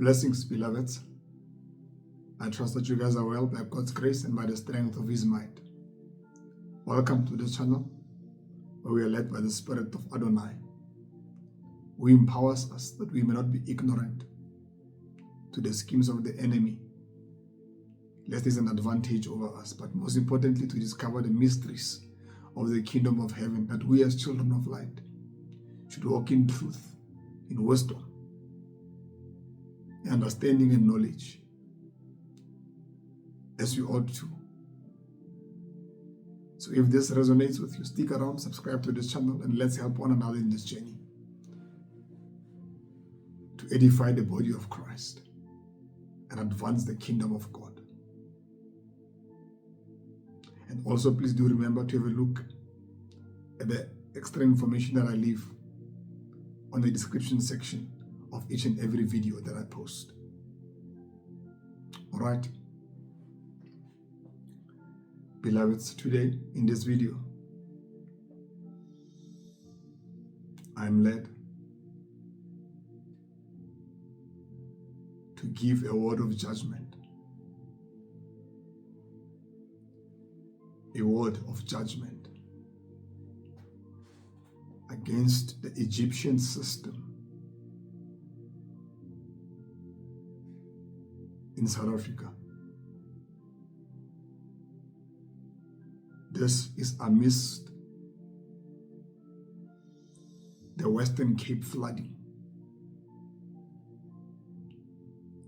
Blessings, beloveds. I trust that you guys are well by God's grace and by the strength of His might. Welcome to this channel where we are led by the Spirit of Adonai, who empowers us that we may not be ignorant to the schemes of the enemy, lest there's an advantage over us, but most importantly to discover the mysteries of the kingdom of heaven, that we as children of light should walk in truth, in wisdom, in understanding and knowledge, as we ought to. So if this resonates with you, stick around, subscribe to this channel, and let's help one another in this journey to edify the body of Christ and advance the kingdom of God. And also, please do remember to have a look at the extra information that I leave on the description section of each and every video that I post. All right. Beloveds, today in this video, I'm led to give a word of judgment. A word of judgment against the Egyptian system in South Africa. This is amidst the Western Cape flooding.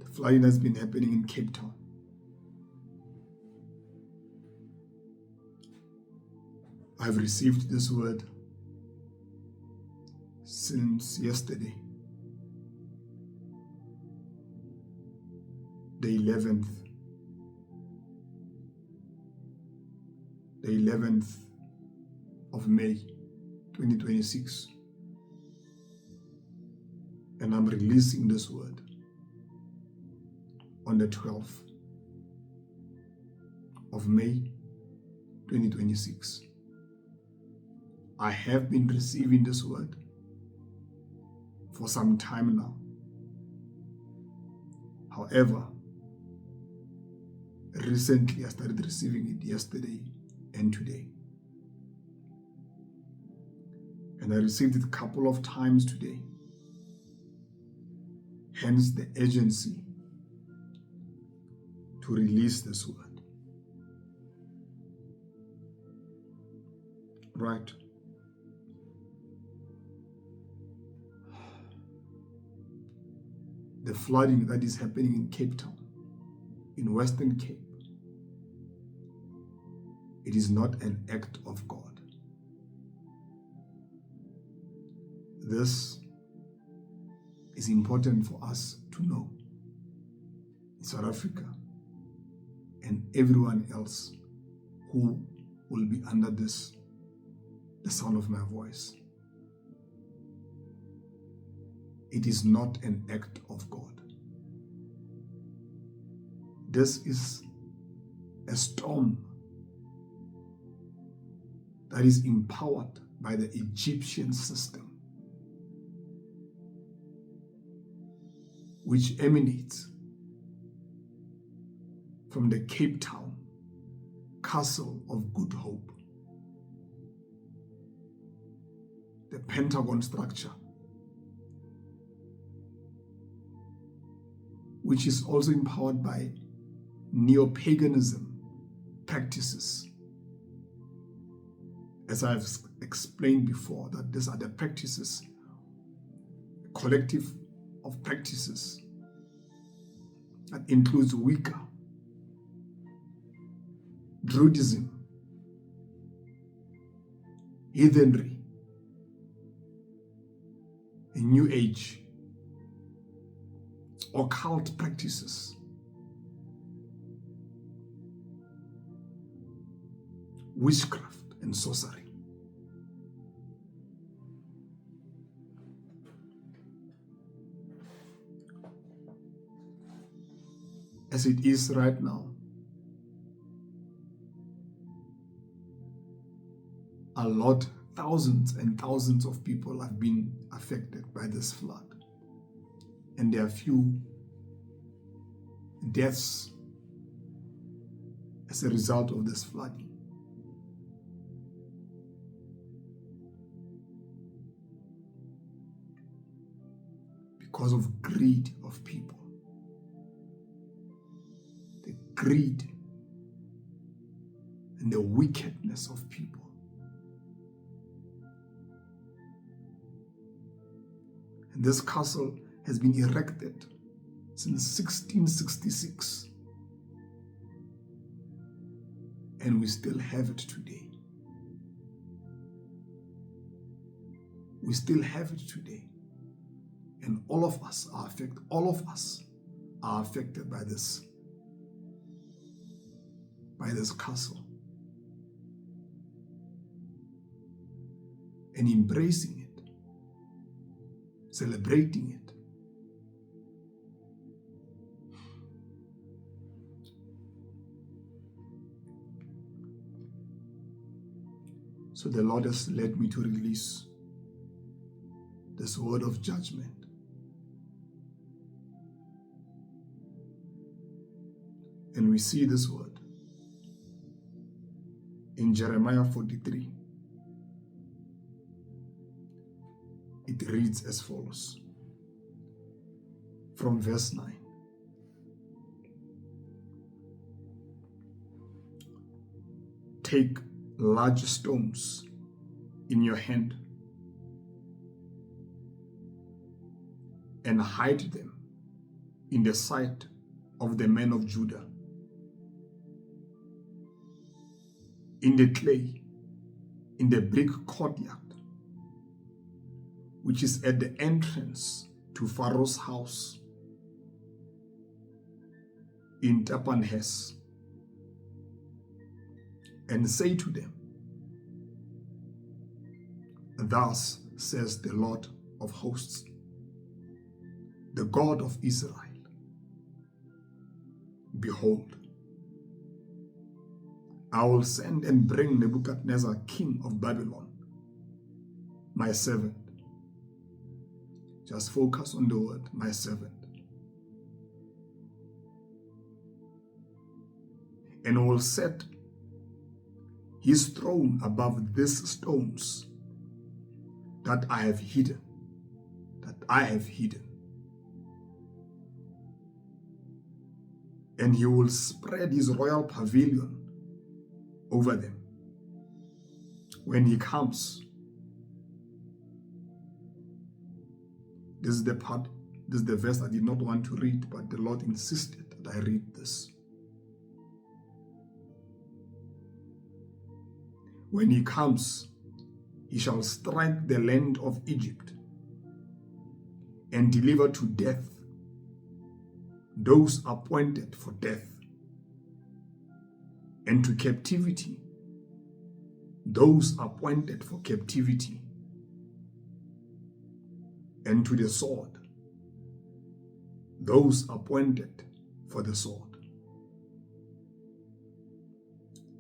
The flooding has been happening in Cape Town. I've received this word since yesterday, the 11th of May 2026, and I'm releasing this word on the 12th of May 2026. I have been receiving this word for some time now. However, recently I started receiving it yesterday and today. And I received it a couple of times today. Hence the urgency to release this word. Right. The flooding that is happening in Cape Town, in Western Cape, it is not an act of God. This is important for us to know in South Africa and everyone else who will be under the sound of my voice. It is not an act of God. This is a storm that is empowered by the Egyptian system, which emanates from the Cape Town Castle of Good Hope, the Pentagon structure, which is also empowered by neo-paganism practices. As I've explained before, that these are the practices, a collective of practices that includes Wicca, Druidism, heathenry, a New Age, occult practices, witchcraft and sorcery. As it is right now, a lot, thousands and thousands of people have been affected by this flood. And there are few deaths as a result of this flooding. Because of greed of people. The greed and the wickedness of people. And this castle has been erected since 1666. And we still have it today. We still have it today. And all of us are affected by this castle. And embracing it, celebrating it. So the Lord has led me to release this word of judgment. And we see this word in Jeremiah 43. It reads as follows, from verse 9. Take large stones in your hand and hide them in the sight of the men of Judah, in the clay, in the brick courtyard, which is at the entrance to Pharaoh's house in Tapanhes, and say to them, thus says the Lord of hosts, the God of Israel, behold, I will send and bring Nebuchadnezzar, king of Babylon, my servant. Just focus on the word, my servant. And will set his throne above these stones that I have hidden, And he will spread his royal pavilion over them. When he comes, this is the verse I did not want to read, but the Lord insisted that I read this. When he comes, he shall strike the land of Egypt and deliver to death those appointed for death, and to captivity those appointed for captivity, and to the sword those appointed for the sword.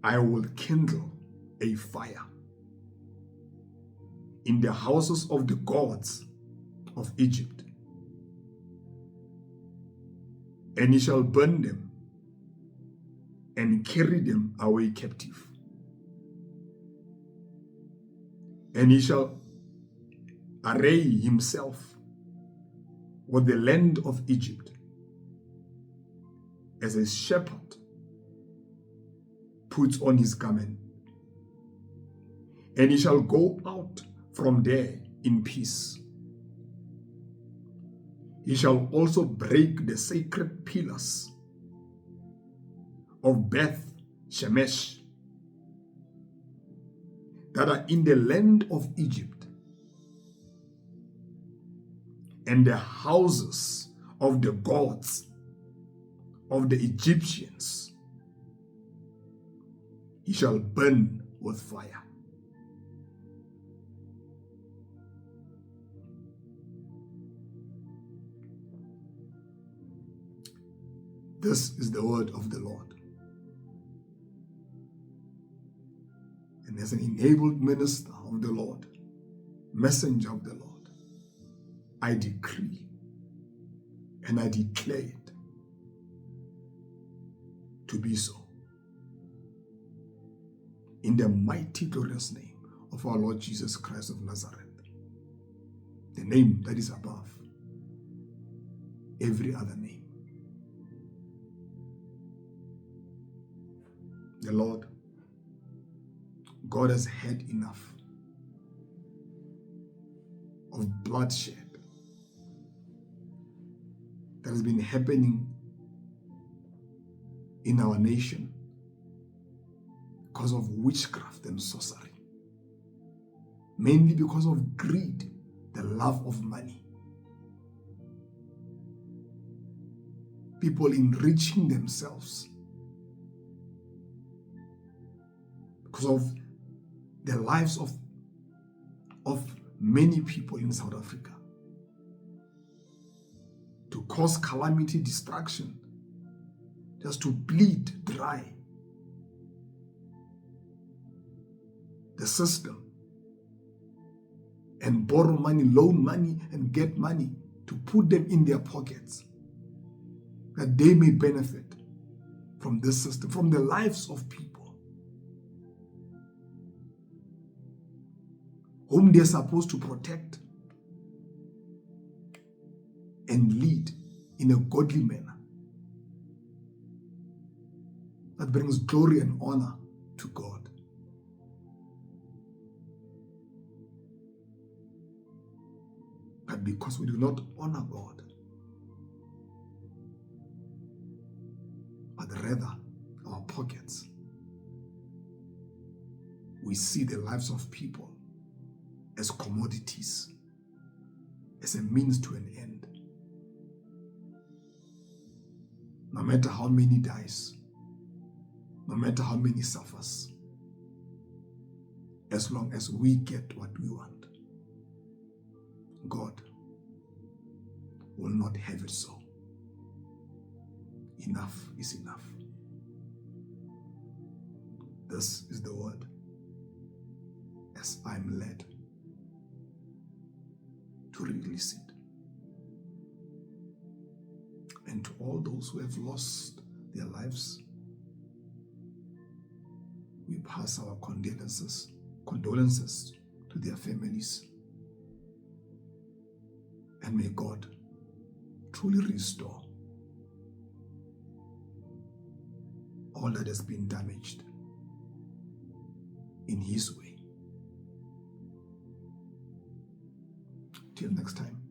I will kindle a fire in the houses of the gods of Egypt, and he shall burn them and carry them away captive. And he shall array himself with the land of Egypt as a shepherd puts on his garment. And he shall go out from there in peace. He shall also break the sacred pillars of Beth Shemesh that are in the land of Egypt, and the houses of the gods of the Egyptians he shall burn with fire. This is the word of the Lord. And as an enabled minister of the Lord, messenger of the Lord, I decree and I declare it to be so. In the mighty, glorious name of our Lord Jesus Christ of Nazareth, the name that is above every other name. The Lord, God has had enough of bloodshed that has been happening in our nation because of witchcraft and sorcery, mainly because of greed, the love of money. People enriching themselves because of the lives of many people in South Africa, to cause calamity, destruction, just to bleed dry the system and borrow money, loan money, and get money to put them in their pockets that they may benefit from this system, from the lives of people whom they're supposed to protect and lead in a godly manner that brings glory and honor to God. But because we do not honor God, but rather our pockets, we see the lives of people as commodities, as a means to an end. No matter how many dies, no matter how many suffers, as long as we get what we want, God will not have it so. Enough is enough. This is the word as I'm led to release it. And to all those who have lost their lives, we pass our condolences to their families. And may God truly restore all that has been damaged in His way. Till next time.